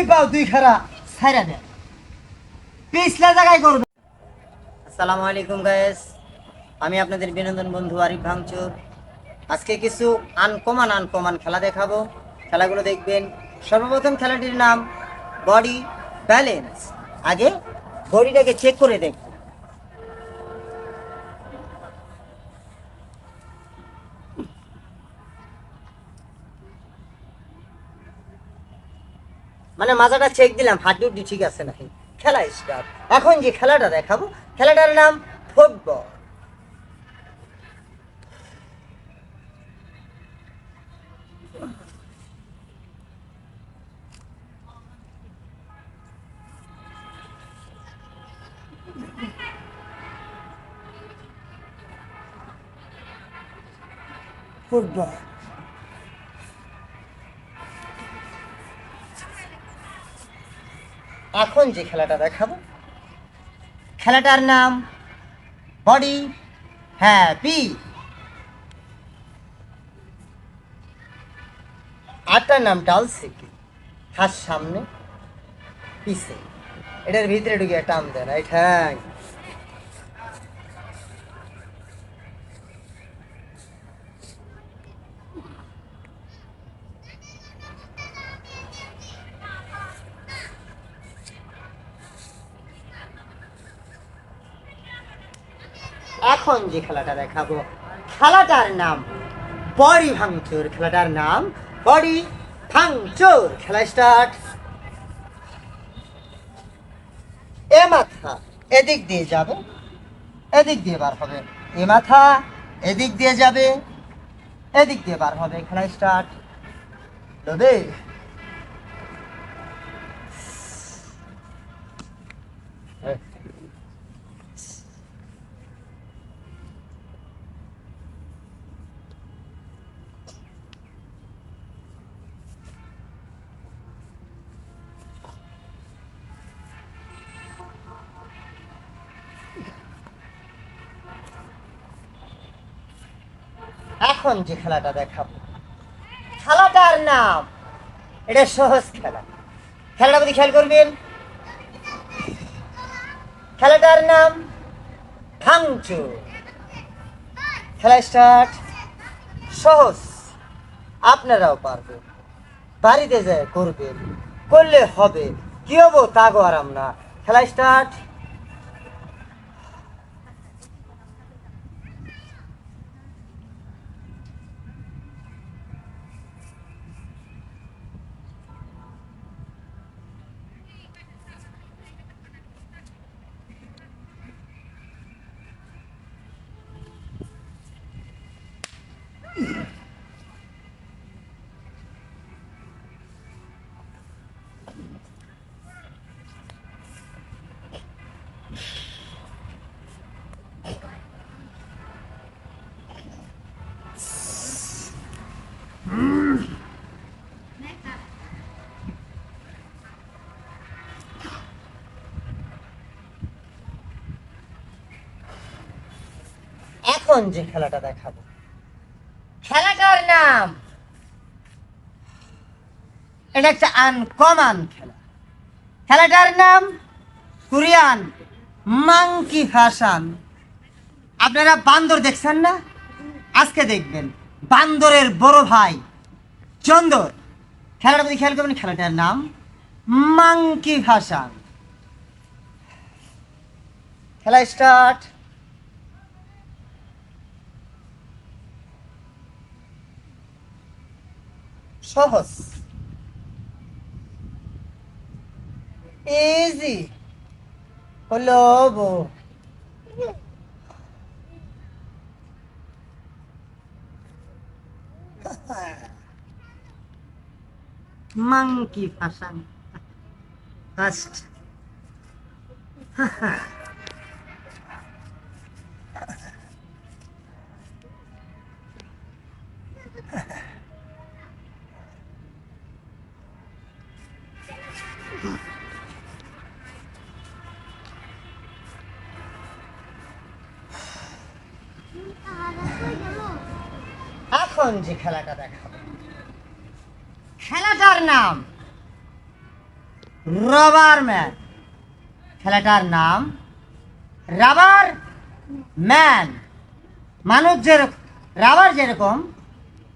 যেই পাও দুই খারা ছাইরা দেন, পিছলা জায়গায় করবে। আসসালামু আলাইকুম গাইস, আমি আপনাদের বিনোদন বন্ধু আরিফ ভাঙচুর। আজকে কিছু আনকমন খেলা দেখাবো। খেলাগুলো দেখবেন। সর্বপ্রথম খেলাটির নাম বডি ব্যালেন্স। আগে বডিটাকে চেক করে দেখব। মানে মাজাটা চেক দিলাম, হাড্ডি ঠিক আছে নাকি। খেলা স্টার্ট। এখন যে খেলাটা দেখাবো, খেলাটার নাম ফুটবল। ফুটবল এখন যে খেলাটা দেখাবো, খেলাটার নাম বডি হ্যাপি। আটটার নাম টালছে কি, হাত সামনে পিছে, এটার ভিতরে ঢুকে টান দেন, এই ঠ্যাং। এখন যে খেলাটা দেখাবো, খেলাটার নাম বডি ভাঙচুর। খেলাটার নাম বডি ভাঙচুর। খেলা স্টার্ট। এ মাথা এদিক দিয়ে যাবে, এদিক দিয়ে বার হবে। এ মাথা এদিক দিয়ে যাবে, এদিক দিয়ে বার হবে। খেলা স্টার্ট। তবে এখন যে খেলাটা দেখাবো, খেলাটার নাম, এটা সহজ খেলা। খেলাটা প্রতি খেয়াল করবেন। খেলাটার নাম ভাঙচুর। খেলা স্টার্ট। সহজ, আপনারাও পারবেন, বাড়িতে যায় করবেন, করলে হবে। কি হবো তা গো আরাম না। খেলা স্টার্ট। এখন যে খেলাটা দেখাবো, খেলাটার নাম, এটা একটা আনকমন খেলা। খেলাটার নাম কোরিয়ান মাংকি ভাসান। আপনারা বান্দর দেখছেন না? আজকে দেখবেন বান্দরের বড় ভাই চন্দর। খেলাটা প্রতি খেয়াল করবেন। খেলাটার নাম মাংকি ভাসান। খেলা স্টার্ট। সহজ, ইজি হলো বো। মাংকি ভাসান ফার্স্ট। এখন যে খেলাটা দেখাবো, খেলাটার নাম রবার ম্যান। খেলাটার নাম রাবার ম্যান। মানুষ যেরকম রাবার যেরকম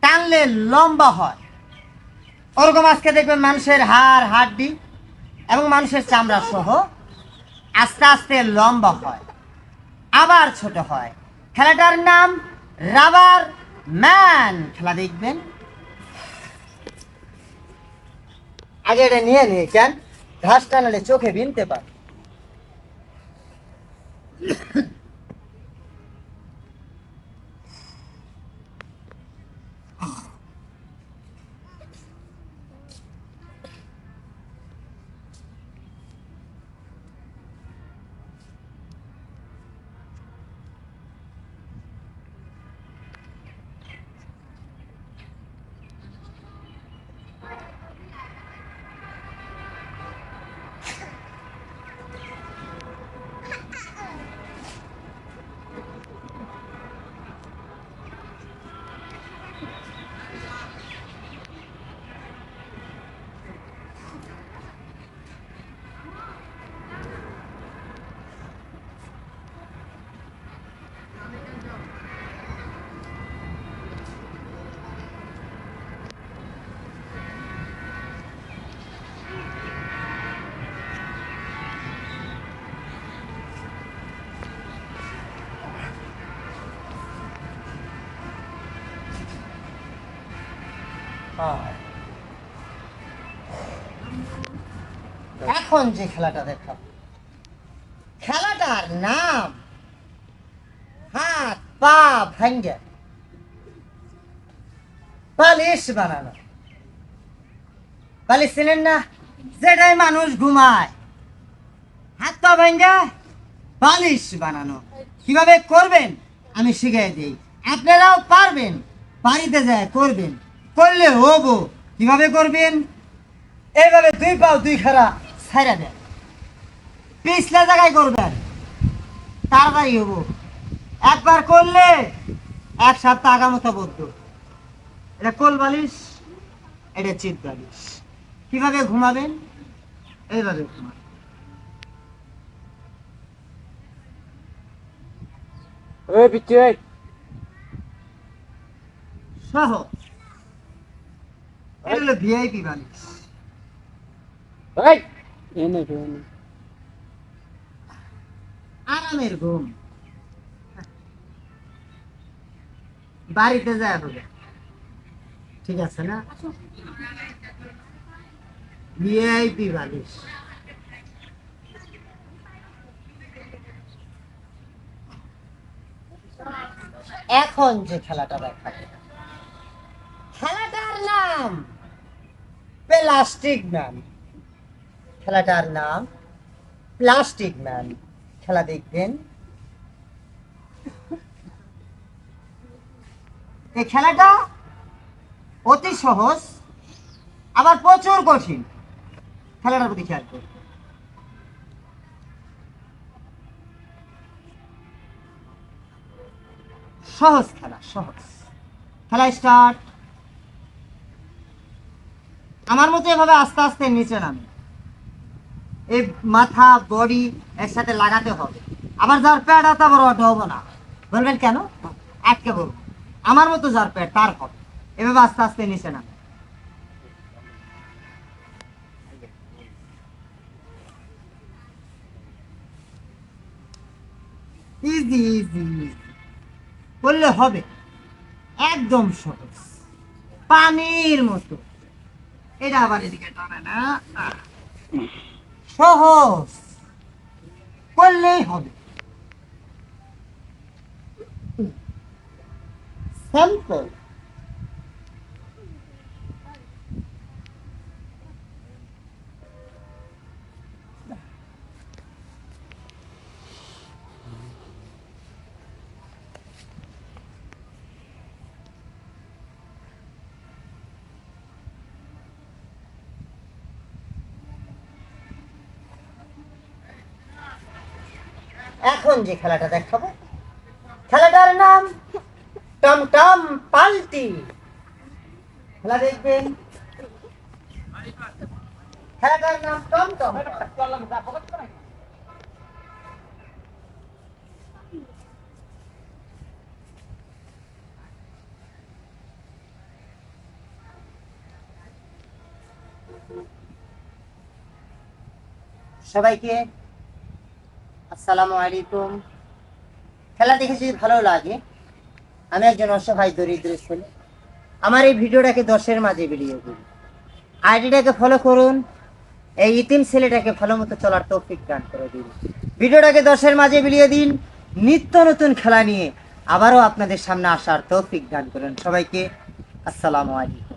টানলে লম্বা হয়, ওরকম আজকে দেখবেন মানুষের হাড় হাড্ডি এবং মানুষের চামড়া সহ আস্তে আস্তে লম্বা হয়, আবার ছোট হয়। খেলাটার নাম রাবার ম্যান। খেলা দেখবেন। আগে এটা নিয়ে নিয়ে কেন ঘাস টানালে চোখে বিনতে পার। এখন যে খেলাটা দেখাবো, খেলাটার নাম হাত পা ভাঙ্গে বালিশ বানানো। বালিশ চেনেন না? যেটাই মানুষ ঘুমায়। হাত পা ভাঙ্গে বালিশ বানানো কিভাবে করবেন আমি শিখিয়ে দিই, আপনারাও পারবেন। বাড়িতে যায় করবেন, করলে হবো। কিভাবে করবেন? এইভাবে দুই পাও দুই খাড়া ছাইরা দেন, পিছলা জায়গায় করবেন, তাড়াতাড়ি হবো। একবার করলে এক সপ্তাহ আগামতো বদ্ধ। এটা কোল বালিশ, এটা চিত বালিশ। কিভাবে ঘুমাবেন? এইভাবে ঘুমাবেন। সহজ। এটা হলো ভিআইপি বালিশ। আরামের ঘুম। বাড়িতে যায় হবে, ঠিক আছে না? ভিআইপি বালিশ। এখন যে খেলাটা দেখাবে, খেলাটার নাম প্লাস্টিক ম্যান। খেলাটার নাম প্লাস্টিক ম্যান। খেলা দেখবেন। এই খেলাটা অতি সহজ, আবার প্রচুর কঠিন। খেলাটার প্রতি খেয়াল করুন। সহজ খেলা, সহজ খেলা। স্টার্ট। আমার মতো এভাবে আস্তে আস্তে নিচে নামে, এই মাথা বডি একসাথে লাগাতে হবে। আবার যার প্যাড এত বড় ওটা হবো না। বলবেন কেন? আটকে বলবো। আমার মতো যার প্যাড তারপর এভাবে আস্তে আস্তে নিচে নামে। ইজি ইজি ইজি বললে হবে, একদম সহজ, পানির মতো। এটা আবার এদিকে টানে না, সহজ করলেই হবে। সিম্পল। এখন যে খেলাটা দেখাবো, খেলাটার নাম টমটম পাল্টি। খেলা দেখবেন। খেলাটার নাম টমটম। সবাইকে আসসালামু আলাইকুম। খেলা দেখে যদি ভালো লাগে, আমি একজন অসহায় দরিদ্র ছেলে, আমার এই ভিডিওটাকে 10-এর মাঝে বিলিয়ে দিন। আইডিটাকে ফলো করুন, এই ইতিম ছেলেটাকে ভালো মতো চলার তৌফিক দান করে দিন। ভিডিওটাকে 10-এর মাঝে বিলিয়ে দিন। নিত্য নতুন খেলা নিয়ে আবারও আপনাদের সামনে আসার তৌফিক দান করুন। সবাইকে আসসালামু আলাইকুম।